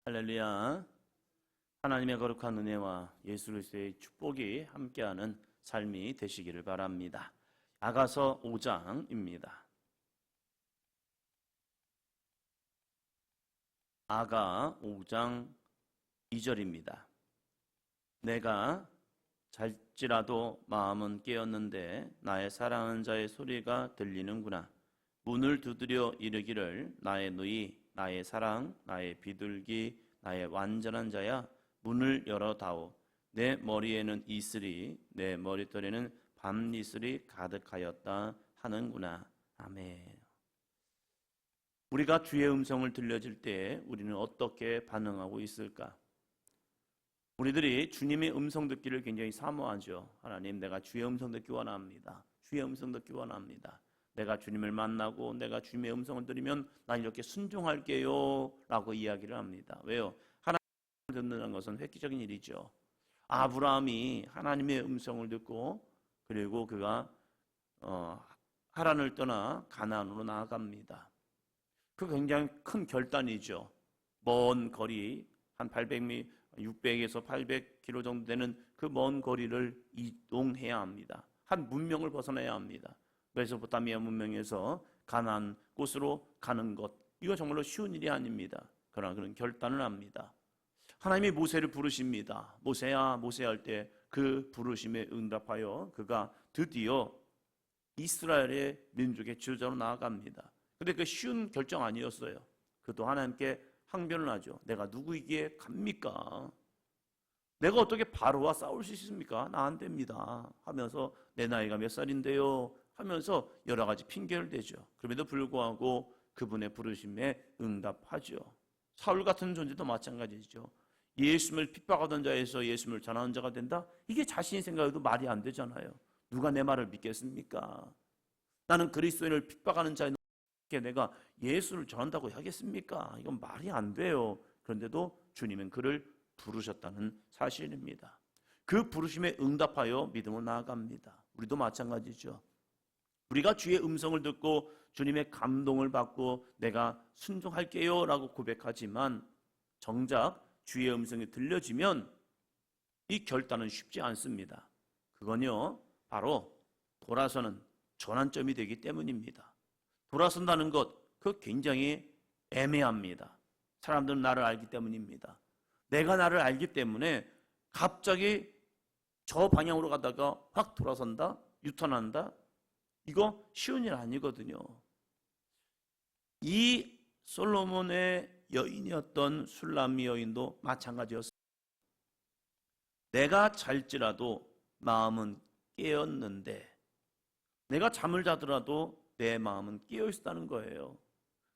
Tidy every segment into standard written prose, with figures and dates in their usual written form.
할렐루야. 하나님의 거룩한 은혜와 예수 그리스도의 축복이 함께하는 삶이 되시기를 바랍니다. 아가서 5장입니다. 아가 5장 2절입니다. 내가 잘지라도 마음은 깨었는데 나의 사랑하는 자의 소리가 들리는구나. 문을 두드려 이르기를 나의 누이 나의 사랑 나의 비둘기 나의 완전한 자야 문을 열어다오. 내 머리에는 이슬이 내 머리털에는 밤이슬이 가득하였다 하는구나. 아멘. 우리가 주의 음성을 들려줄 때 우리는 어떻게 반응하고 있을까? 우리들이 주님의 음성 듣기를 굉장히 사모하죠. 하나님, 내가 주의 음성 듣기 원합니다. 주의 음성 듣기 원합니다. 내가 주님을 만나고 내가 주님의 음성을 들으면 난 이렇게 순종할게요 라고 이야기를 합니다. 왜요? 하나님을 듣는 것은 획기적인 일이죠. 아브라함이 하나님의 음성을 듣고 그리고 그가 하란을 떠나 가나안으로 나아갑니다. 그 굉장히 큰 결단이죠. 먼 거리 한 800미 600에서 800km 정도 되는 그 먼 거리를 이동해야 합니다. 한 문명을 벗어나야 합니다. 메소포타미아 문명에서 가나안 곳으로 가는 것, 이거 정말로 쉬운 일이 아닙니다. 그러나 그런 결단을 합니다. 하나님이 모세를 부르십니다. 모세야 모세야 할 때 그 부르심에 응답하여 그가 드디어 이스라엘의 민족의 지도자로 나아갑니다. 근데 그 쉬운 결정 아니었어요. 그도 하나님께 항변을 하죠. 내가 누구이기에 갑니까? 내가 어떻게 바로와 싸울 수 있습니까? 나 안 됩니다 하면서 내 나이가 몇 살인데요 하면서 여러 가지 핑계를 대죠. 그럼에도 불구하고 그분의 부르심에 응답하죠. 사울 같은 존재도 마찬가지죠. 예수님을 핍박하던 자에서 예수님을 전하는 자가 된다? 이게 자신이 생각해도 말이 안 되잖아요. 누가 내 말을 믿겠습니까? 나는 그리스도인을 핍박하는 자에 내가 예수를 전한다고 하겠습니까? 이건 말이 안 돼요. 그런데도 주님은 그를 부르셨다는 사실입니다. 그 부르심에 응답하여 믿음으로 나아갑니다. 우리도 마찬가지죠. 우리가 주의 음성을 듣고 주님의 감동을 받고 내가 순종할게요 라고 고백하지만 정작 주의 음성이 들려지면 이 결단은 쉽지 않습니다. 그건요 바로 돌아서는 전환점이 되기 때문입니다. 돌아선다는 것, 그거 굉장히 애매합니다. 사람들은 나를 알기 때문입니다. 내가 나를 알기 때문에 갑자기 저 방향으로 가다가 확 돌아선다, 유턴한다, 이거 쉬운 일 아니거든요. 이 솔로몬의 여인이었던 술람미 여인도 마찬가지였습니다. 내가 잘지라도 마음은 깨었는데, 내가 잠을 자더라도 내 마음은 깨어있었다는 거예요.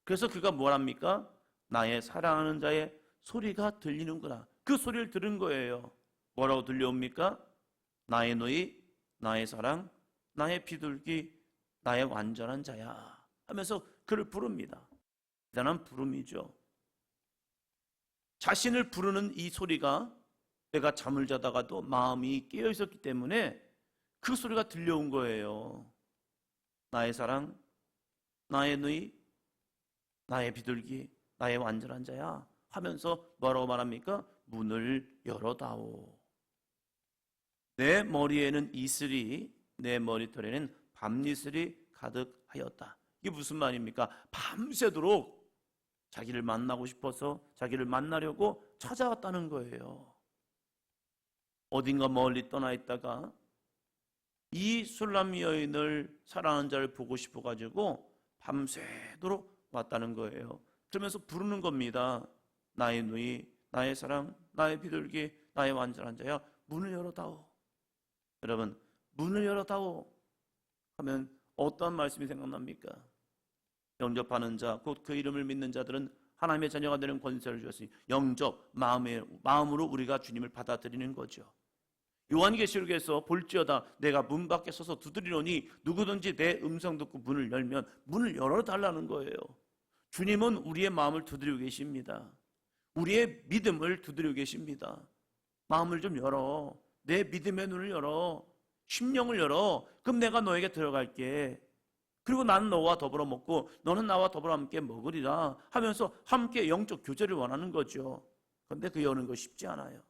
그래서 그가 뭐랍니까? 나의 사랑하는 자의 소리가 들리는구나. 그 소리를 들은 거예요. 뭐라고 들려옵니까? 나의 누이, 나의 사랑, 나의 비둘기, 나의 완전한 자야 하면서 그를 부릅니다. 대단한 부름이죠. 자신을 부르는 이 소리가 내가 잠을 자다가도 마음이 깨어있었기 때문에 그 소리가 들려온 거예요. 나의 사랑, 나의 누이, 나의 비둘기, 나의 완전한 자야 하면서 뭐라고 말합니까? 문을 열어다오. 내 머리에는 이슬이 내 머리털에는 밤이슬이 가득하였다. 이게 무슨 말입니까? 밤새도록 자기를 만나고 싶어서 자기를 만나려고 찾아왔다는 거예요. 어딘가 멀리 떠나 있다가 이 술람미 여인을 사랑하는 자를 보고 싶어가지고 밤새도록 왔다는 거예요. 그러면서 부르는 겁니다. 나의 누이, 나의 사랑, 나의 비둘기, 나의 완전한 자야, 문을 열어다오. 여러분, 문을 열어다오 하면 어떤 말씀이 생각납니까? 영접하는 자, 곧 그 이름을 믿는 자들은 하나님의 자녀가 되는 권세를 주었으니 영접, 마음으로 우리가 주님을 받아들이는 거죠. 요한계시록에서 볼지어다 내가 문 밖에 서서 두드리노니 누구든지 내 음성 듣고 문을 열면 문을 열어달라는 거예요. 주님은 우리의 마음을 두드리고 계십니다. 우리의 믿음을 두드리고 계십니다. 마음을 좀 열어. 내 믿음의 눈을 열어. 심령을 열어. 그럼 내가 너에게 들어갈게. 그리고 나는 너와 더불어 먹고 너는 나와 더불어 함께 먹으리라 하면서 함께 영적 교제를 원하는 거죠. 그런데 그 여는 거 쉽지 않아요.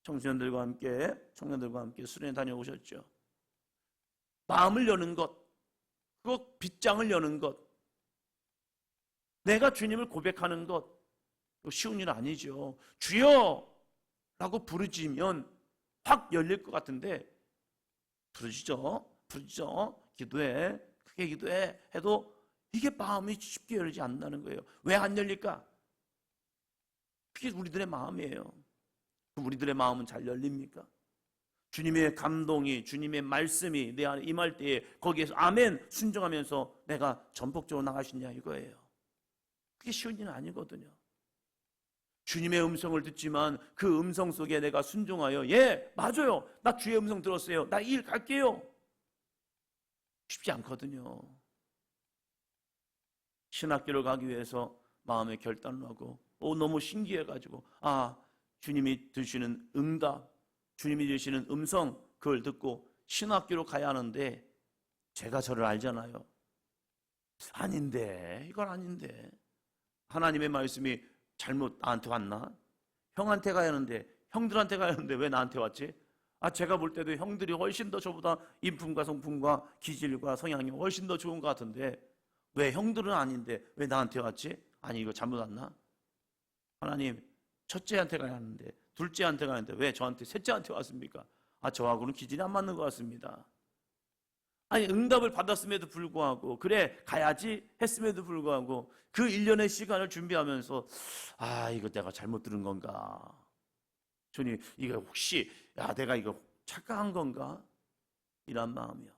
청년들과 함께 수련회 다녀오셨죠. 마음을 여는 것, 그 빗장을 여는 것, 내가 주님을 고백하는 것, 쉬운 일 아니죠. 주여! 라고 부르짖으면 확 열릴 것 같은데, 부르짖어, 기도해, 크게 기도해 해도 이게 마음이 쉽게 열리지 않는다는 거예요. 왜 안 열릴까? 그게 우리들의 마음이에요. 우리들의 마음은 잘 열립니까? 주님의 감동이, 주님의 말씀이 내 안에 임할 때에 거기에서 아멘 순종하면서 내가 전폭적으로 나가시냐 이거예요. 그게 쉬운 일은 아니거든요. 주님의 음성을 듣지만 그 음성 속에 내가 순종하여 예 맞아요, 나 주의 음성 들었어요, 나 이 일 갈게요, 쉽지 않거든요. 신학교를 가기 위해서 마음의 결단을 하고 너무 신기해가지고 주님이 주시는 응답, 주님이 주시는 음성 그걸 듣고 신학교로 가야 하는데 제가 저를 알잖아요. 아닌데, 이건 아닌데, 하나님의 말씀이 잘못 나한테 왔나? 형한테 가야 하는데, 형들한테 가야 하는데 왜 나한테 왔지? 제가 볼 때도 형들이 훨씬 더 저보다 인품과 성품과 기질과 성향이 훨씬 더 좋은 것 같은데 왜 형들은 아닌데 왜 나한테 왔지? 아니 이거 잘못 왔나? 하나님, 첫째한테 가야 하는데 둘째한테 가는데 왜 저한테 셋째한테 왔습니까? 저하고는 기질이 안 맞는 것 같습니다. 아니 응답을 받았음에도 불구하고 그래 가야지 했음에도 불구하고 그 1년의 시간을 준비하면서 이거 내가 잘못 들은 건가? 주님 이거 혹시 내가 이거 착각한 건가? 이런 마음이요.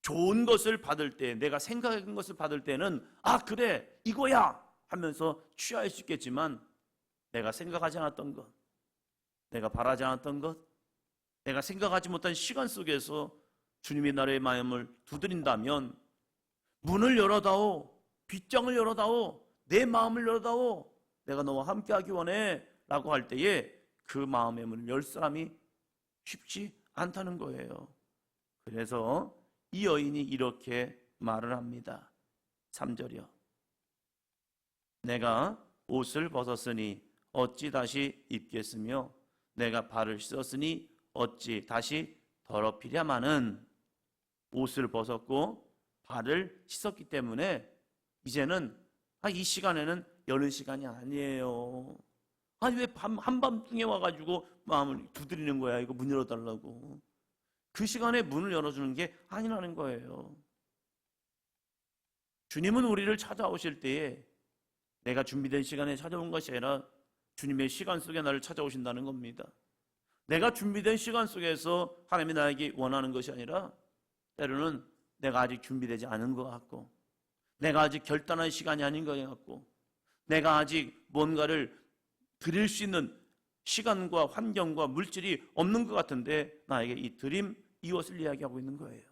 좋은 것을 받을 때, 내가 생각한 것을 받을 때는 그래 이거야 하면서 취할 수 있겠지만 내가 생각하지 않았던 것, 내가 바라지 않았던 것, 내가 생각하지 못한 시간 속에서 주님이 나의 마음을 두드린다면 문을 열어다오, 빗장을 열어다오, 내 마음을 열어다오, 내가 너와 함께하기 원해 라고 할 때에 그 마음의 문을 열 사람이 쉽지 않다는 거예요. 그래서 이 여인이 이렇게 말을 합니다. 3절이요. 내가 옷을 벗었으니 어찌 다시 입겠으며 내가 발을 씻었으니 어찌 다시 더럽히랴마는. 옷을 벗었고 발을 씻었기 때문에 이제는 이 시간에는 여는 시간이 아니에요. 왜 한밤중에 와가지고 마음을 두드리는 거야, 이거 문 열어달라고. 그 시간에 문을 열어주는 게 아니라는 거예요. 주님은 우리를 찾아오실 때에 내가 준비된 시간에 찾아온 것이 아니라 주님의 시간 속에 나를 찾아오신다는 겁니다. 내가 준비된 시간 속에서 하나님이 나에게 원하는 것이 아니라 때로는 내가 아직 준비되지 않은 것 같고, 내가 아직 결단한 시간이 아닌 것 같고, 내가 아직 뭔가를 드릴 수 있는 시간과 환경과 물질이 없는 것 같은데 나에게 이 드림, 이것을 이야기하고 있는 거예요.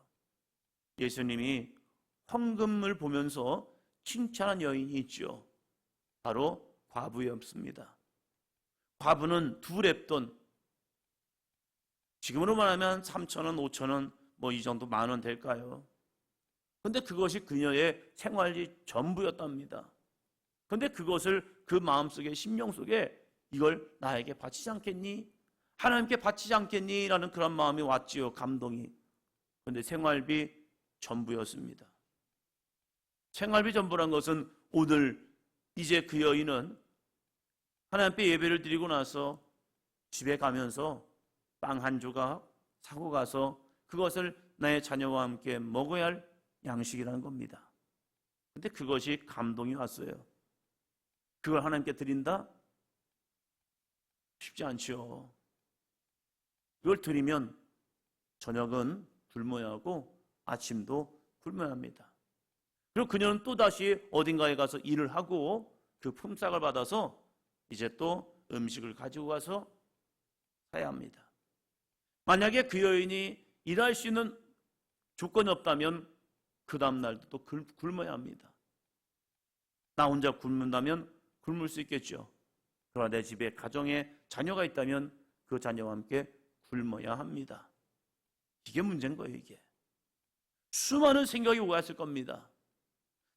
예수님이 황금을 보면서 칭찬한 여인이 있죠. 바로 과부였습니다. 과부는 2렙돈, 지금으로 말하면 3,000원, 5,000원 이 정도 10,000원 될까요? 근데 그것이 그녀의 생활이 전부였답니다. 근데 그것을 그 마음속에, 심령 속에 이걸 나에게 바치지 않겠니? 하나님께 바치지 않겠니? 라는 그런 마음이 왔지요. 감동이. 근데 생활비 전부였습니다. 생활비 전부란 것은 오늘 이제 그 여인은 하나님께 예배를 드리고 나서 집에 가면서 빵 한 조각 사고 가서 그것을 나의 자녀와 함께 먹어야 할 양식이라는 겁니다. 근데 그것이 감동이 왔어요. 그걸 하나님께 드린다? 쉽지 않죠. 그걸 드리면 저녁은 굶어야 하고 아침도 굶어야 합니다. 그리고 그녀는 또다시 어딘가에 가서 일을 하고 그 품삯을 받아서 이제 또 음식을 가지고 가서 사야 합니다. 만약에 그 여인이 일할 수 있는 조건이 없다면 그 다음날도 또 굶어야 합니다. 나 혼자 굶는다면 굶을 수 있겠죠. 그러나 내 집에 가정에 자녀가 있다면 그 자녀와 함께 굶어야 합니다. 이게 문제인 거예요. 이게 수많은 생각이 오갔을 겁니다.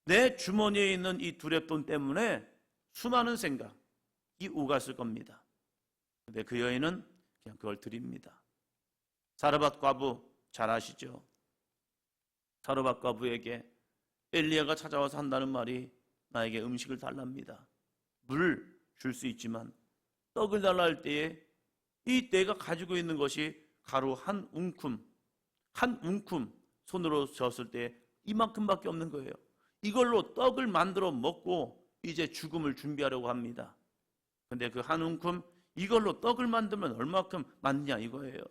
내 주머니에 있는 이 2렙돈 때문에 수많은 생각이 오갔을 겁니다. 근데 그 여인은 그냥 그걸 드립니다. 사르밧 과부 잘 아시죠? 사르밧 과부에게 엘리야가 찾아와서 한다는 말이 나에게 음식을 달랍니다. 물 줄 수 있지만 떡을 달라 할 때에 이 내가 가지고 있는 것이 가루 한 웅큼 손으로 졌을 때 이만큼밖에 없는 거예요. 이걸로 떡을 만들어 먹고 이제 죽음을 준비하려고 합니다. 근데 그 한 웅큼 이걸로 떡을 만들면 얼마큼 많냐 이거예요.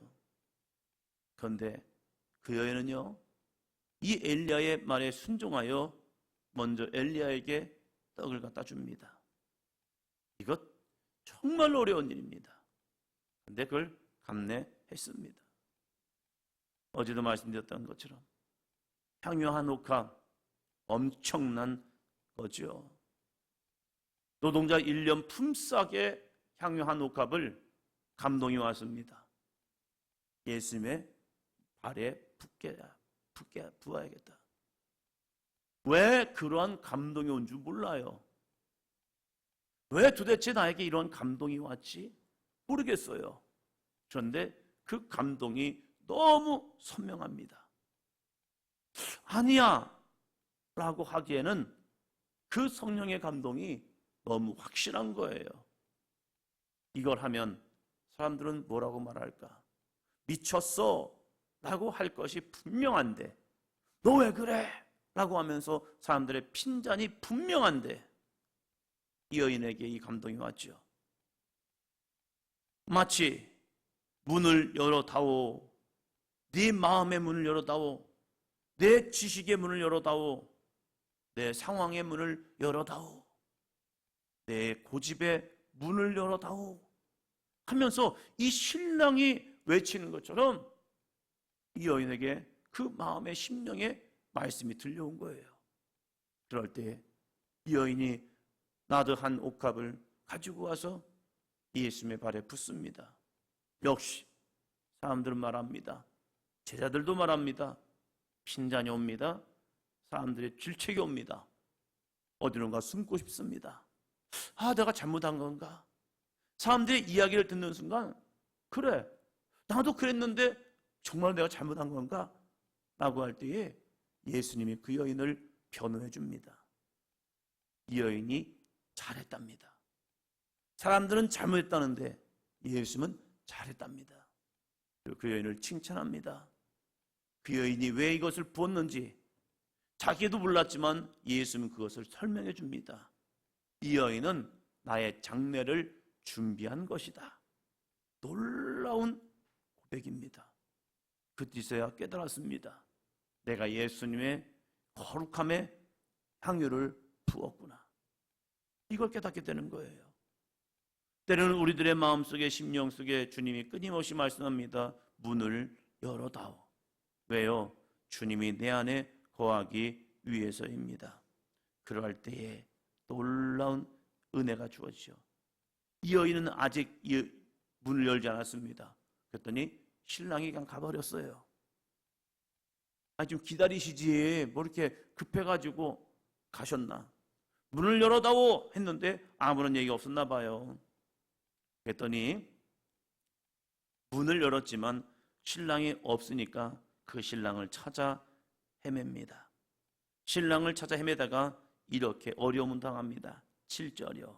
그런데 그 여인은요, 이 엘리야의 말에 순종하여 먼저 엘리야에게 떡을 갖다 줍니다. 이것 정말 어려운 일입니다. 그런데 그걸 감내했습니다. 어제도 말씀드렸던 것처럼 향유 한 옥합 엄청난 거죠. 노동자 1년 품삯의 향유 한 옥합을 감동이 왔습니다. 예수님의 발에 부어야겠다. 왜 그러한 감동이 온 줄 몰라요. 왜 도대체 나에게 이런 감동이 왔지? 모르겠어요. 그런데 그 감동이 너무 선명합니다. 아니야 라고 하기에는 그 성령의 감동이 너무 확실한 거예요. 이걸 하면 사람들은 뭐라고 말할까? 미쳤어 라고 할 것이 분명한데, 너 왜 그래? 라고 하면서 사람들의 핀잔이 분명한데 이 여인에게 이 감동이 왔죠. 마치 문을 열어다오, 네 마음의 문을 열어다오, 내 지식의 문을 열어다오, 내 상황의 문을 열어다오, 내 고집의 문을 열어다오 하면서 이 신랑이 외치는 것처럼 이 여인에게 그 마음의 심령의 말씀이 들려온 거예요. 그럴 때 이 여인이 나드 한 옥합을 가지고 와서 예수님의 발에 붓습니다. 역시 사람들은 말합니다. 제자들도 말합니다. 핀잔이 옵니다. 사람들의 질책이 옵니다. 어디론가 숨고 싶습니다. 아, 내가 잘못한 건가? 사람들의 이야기를 듣는 순간, 그래, 나도 그랬는데 정말 내가 잘못한 건가? 라고 할 때에 예수님이 그 여인을 변호해 줍니다. 이 여인이 잘했답니다. 사람들은 잘못했다는데 예수님은 잘했답니다. 그리고 그 여인을 칭찬합니다. 그 여인이 왜 이것을 부었는지 자기도 몰랐지만 예수님은 그것을 설명해 줍니다. 이 여인은 나의 장례를 준비한 것이다. 놀라운 고백입니다. 그때서야 깨달았습니다. 내가 예수님의 거룩함에 향유를 부었구나. 이걸 깨닫게 되는 거예요. 때로는 우리들의 마음속에 심령 속에 주님이 끊임없이 말씀합니다. 문을 열어다오. 왜요? 주님이 내 안에 거하기 위해서입니다. 그럴 때에 놀라운 은혜가 주어지죠. 이 여인은 아직 이 문을 열지 않았습니다. 그랬더니 신랑이 그냥 가버렸어요. 아니 좀 기다리시지 뭐 이렇게 급해가지고 가셨나? 문을 열어다오 했는데 아무런 얘기가 없었나 봐요. 그랬더니 문을 열었지만 신랑이 없으니까 그 신랑을 찾아 헤맵니다. 신랑을 찾아 헤매다가 이렇게 어려움을 당합니다. 7절이요.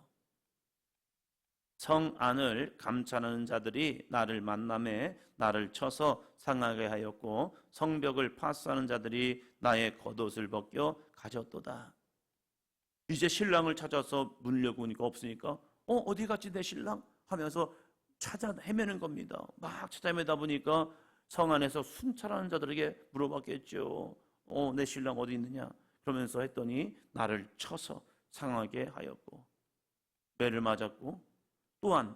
성 안을 감찰하는 자들이 나를 만남에 나를 쳐서 상하게 하였고 성벽을 파수하는 자들이 나의 겉옷을 벗겨 가졌도다. 이제 신랑을 찾아서 문을 열고 오니까 없으니까 어디 갔지 내 신랑? 하면서 찾아 헤매는 겁니다. 막 찾아 헤매다 보니까 성 안에서 순찰하는 자들에게 물어봤겠죠. 내 신랑 어디 있느냐? 그러면서 했더니 나를 쳐서 상하게 하였고 매를 맞았고 또한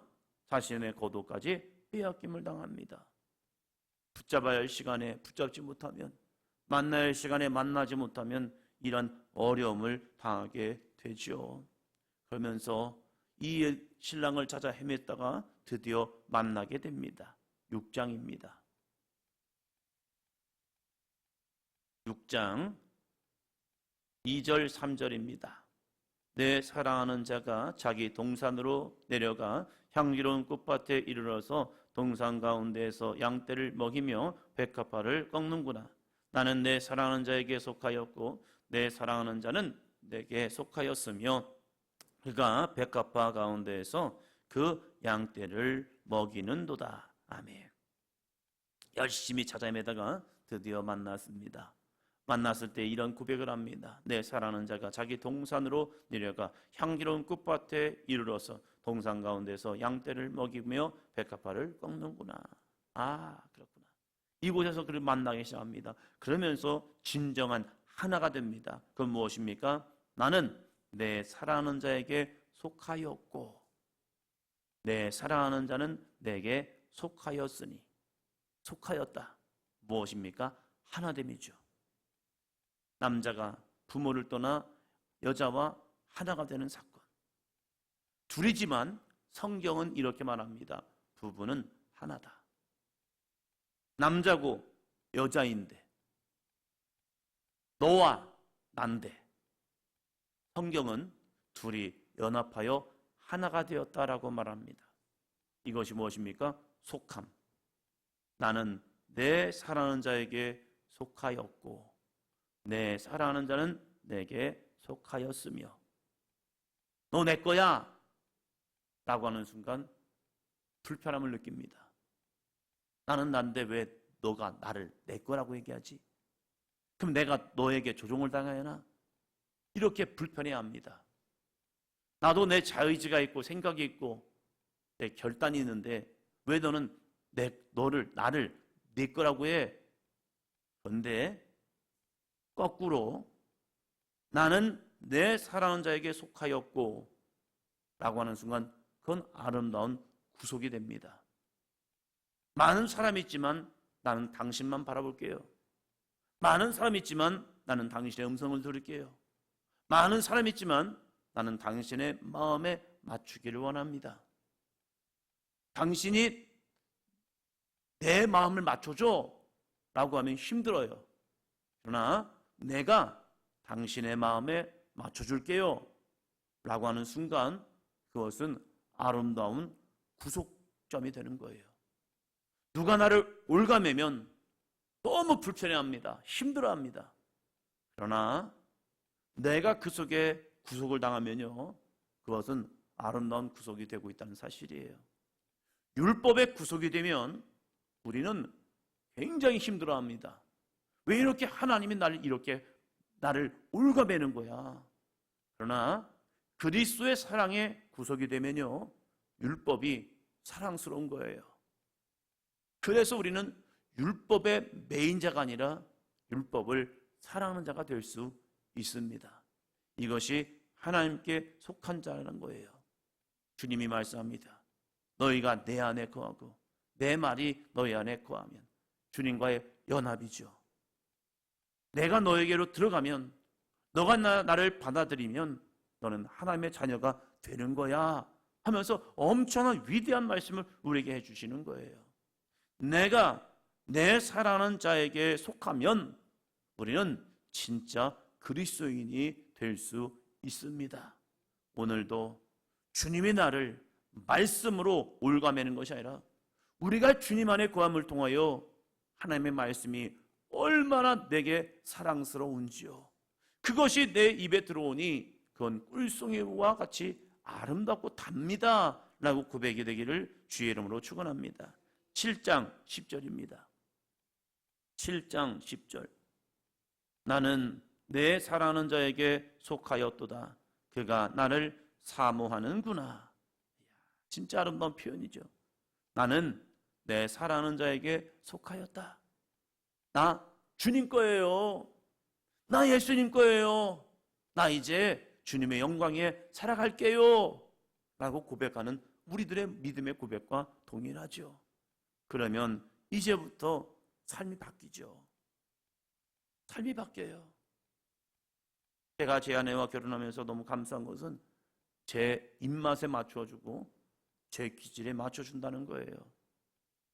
자신의 겉옷까지 빼앗김을 당합니다. 붙잡아야 할 시간에 붙잡지 못하면, 만나야 할 시간에 만나지 못하면 이런 어려움을 당하게 되죠. 그러면서 이 신랑을 찾아 헤맸다가 드디어 만나게 됩니다. 6장입니다. 6장 2절 3절입니다. 내 사랑하는 자가 자기 동산으로 내려가 향기로운 꽃밭에 이르러서 동산 가운데에서 양떼를 먹이며 백합화를 꺾는구나. 나는 내 사랑하는 자에게 속하였고 내 사랑하는 자는 내게 속하였으며 그가 백합화 가운데에서 그 양떼를 먹이는도다. 아멘. 열심히 찾아 헤매다가 드디어 만났습니다. 만났을 때 이런 고백을 합니다. 내 사랑하는 자가 자기 동산으로 내려가 향기로운 꽃밭에 이르러서 동산 가운데서 양떼를 먹이며 백합화를 꺾는구나. 아, 그렇구나. 이곳에서 그를 만나기 시작합니다. 그러면서 진정한 하나가 됩니다. 그건 무엇입니까? 나는 내 사랑하는 자에게 속하였고 내 사랑하는 자는 내게 속하였으니. 속하였다. 무엇입니까? 하나됨이죠. 남자가 부모를 떠나 여자와 하나가 되는 사건. 둘이지만 성경은 이렇게 말합니다. 부부는 하나다. 남자고 여자인데 너와 난데 성경은 둘이 연합하여 하나가 되었다라고 말합니다. 이것이 무엇입니까? 속함. 나는 내 사랑하는 자에게 속하였고 내 사랑하는 자는 내게 속하였으며 너 내 거야 라고 하는 순간 불편함을 느낍니다. 나는 난데 왜 너가 나를 내 거라고 얘기하지? 그럼 내가 너에게 조종을 당해야 하나? 이렇게 불편해합니다. 나도 내 자의지가 있고 생각이 있고 내 결단이 있는데 왜 너는 나를 내 거라고 해? 그런데 거꾸로 나는 내 사랑하는 자에게 속하였고 라고 하는 순간 그건 아름다운 구속이 됩니다. 많은 사람이 있지만 나는 당신만 바라볼게요. 많은 사람이 있지만 나는 당신의 음성을 들을게요. 많은 사람이 있지만 나는 당신의 마음에 맞추기를 원합니다. 당신이 내 마음을 맞춰줘 라고 하면 힘들어요. 그러나 내가 당신의 마음에 맞춰줄게요 라고 하는 순간 그것은 아름다운 구속점이 되는 거예요. 누가 나를 올가매면 너무 불편해합니다. 힘들어합니다. 그러나 내가 그 속에 구속을 당하면요 그것은 아름다운 구속이 되고 있다는 사실이에요. 율법의 구속이 되면 우리는 굉장히 힘들어합니다. 왜 이렇게 하나님이 나를 올가매는 거야? 그러나 그리스도의 사랑에 구속이 되면요 율법이 사랑스러운 거예요. 그래서 우리는 율법의 매인자가 아니라 율법을 사랑하는 자가 될 수 있습니다. 이것이 하나님께 속한 자라는 거예요. 주님이 말씀합니다. 너희가 내 안에 거하고 내 말이 너희 안에 거하면 주님과의 연합이죠. 내가 너에게로 들어가면 너가 나를 받아들이면 너는 하나님의 자녀가 되는 거야 하면서 엄청난 위대한 말씀을 우리에게 해주시는 거예요. 내가 내 사랑하는 자에게 속하면 우리는 진짜 그리스도인이 될 수 있습니다. 오늘도 주님이 나를 말씀으로 올가매는 것이 아니라 우리가 주님 안에 거함을 통하여 하나님의 말씀이 얼마나 내게 사랑스러운지요. 그것이 내 입에 들어오니 그건 꿀송이와 같이 아름답고 답니다 라고 고백이 되기를 주의 이름으로 축원합니다. 7장 10절입니다. 7장 10절. 나는 내 사랑하는 자에게 속하였도다. 그가 나를 사모하는구나. 진짜 아름다운 표현이죠. 나는 내 사랑하는 자에게 속하였다. 나 주님 거예요. 나 예수님 거예요. 나 이제 주님의 영광에 살아갈게요 라고 고백하는 우리들의 믿음의 고백과 동일하죠. 그러면 이제부터 삶이 바뀌죠. 삶이 바뀌어요. 제가 제 아내와 결혼하면서 너무 감사한 것은 제 입맛에 맞춰주고 제 기질에 맞춰준다는 거예요.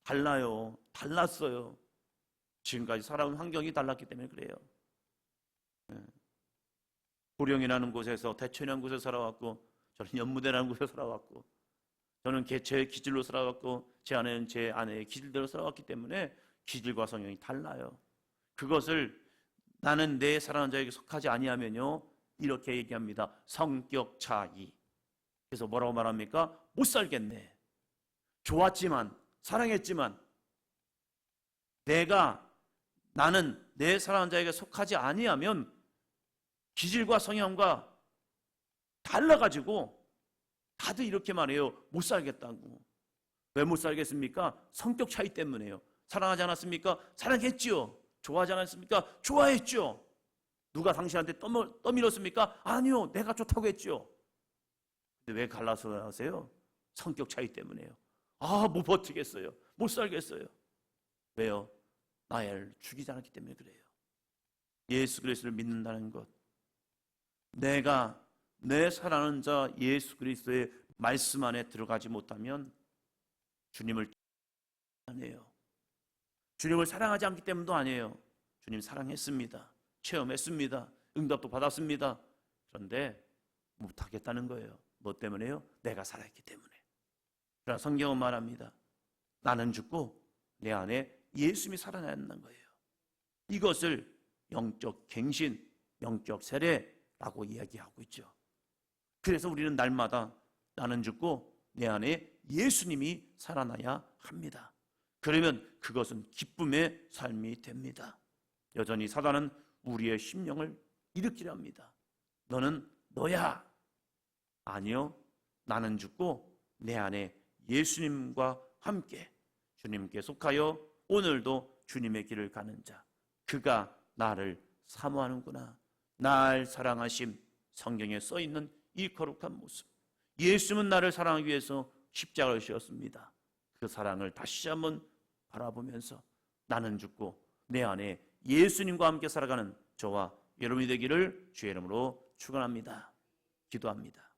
달라요. 달랐어요. 지금까지 살아온 환경이 달랐기 때문에 그래요. 보령이라는 곳에서, 대천이라는 곳에서 살아왔고, 저는 연무대라는 곳에서 살아왔고, 저는 제 기질로 살아왔고, 제 아내는 제 아내의 기질대로 살아왔기 때문에 기질과 성향이 달라요. 그것을 나는 내 사랑하는 자에게 속하지 아니하면요, 이렇게 얘기합니다. 성격 차이. 그래서 뭐라고 말합니까? 못 살겠네. 좋았지만, 사랑했지만, 나는 내 사랑하는 자에게 속하지 아니하면 기질과 성향과 달라가지고 다들 이렇게 말해요. 못 살겠다고. 왜 못 살겠습니까? 성격 차이 때문에요. 사랑하지 않았습니까? 사랑했죠. 좋아하지 않았습니까? 좋아했죠. 누가 당신한테 떠밀었습니까? 아니요, 내가 좋다고 했죠. 근데 왜 갈라서 나세요? 성격 차이 때문에요. 못 버티겠어요. 못 살겠어요. 왜요? 나를 죽이지 않았기 때문에 그래요. 예수 그리스도를 믿는다는 것, 내가 내 사랑하는 자 예수 그리스도의 말씀 안에 들어가지 못하면 주님을 아니에요. 주님을 사랑하지 않기 때문도 아니에요. 주님 사랑했습니다. 체험했습니다. 응답도 받았습니다. 그런데 못하겠다는 거예요. 뭐 때문에요? 내가 살아있기 때문에. 그러나 성경은 말합니다. 나는 죽고 내 안에 예수님이 살아나야 한다는 거예요. 이것을 영적 갱신, 영적 세례라고 이야기하고 있죠. 그래서 우리는 날마다 나는 죽고 내 안에 예수님이 살아나야 합니다. 그러면 그것은 기쁨의 삶이 됩니다. 여전히 사단은 우리의 심령을 일으키려 합니다. 너는 너야. 아니요, 나는 죽고 내 안에 예수님과 함께 주님께 속하여 오늘도 주님의 길을 가는 자, 그가 나를 사모하는구나. 날 사랑하심, 성경에 써있는 이 거룩한 모습. 예수님은 나를 사랑하기 위해서 십자가를 지었습니다. 그 사랑을 다시 한번 바라보면서 나는 죽고 내 안에 예수님과 함께 살아가는 저와 여러분이 되기를 주의 이름으로 축원합니다. 기도합니다.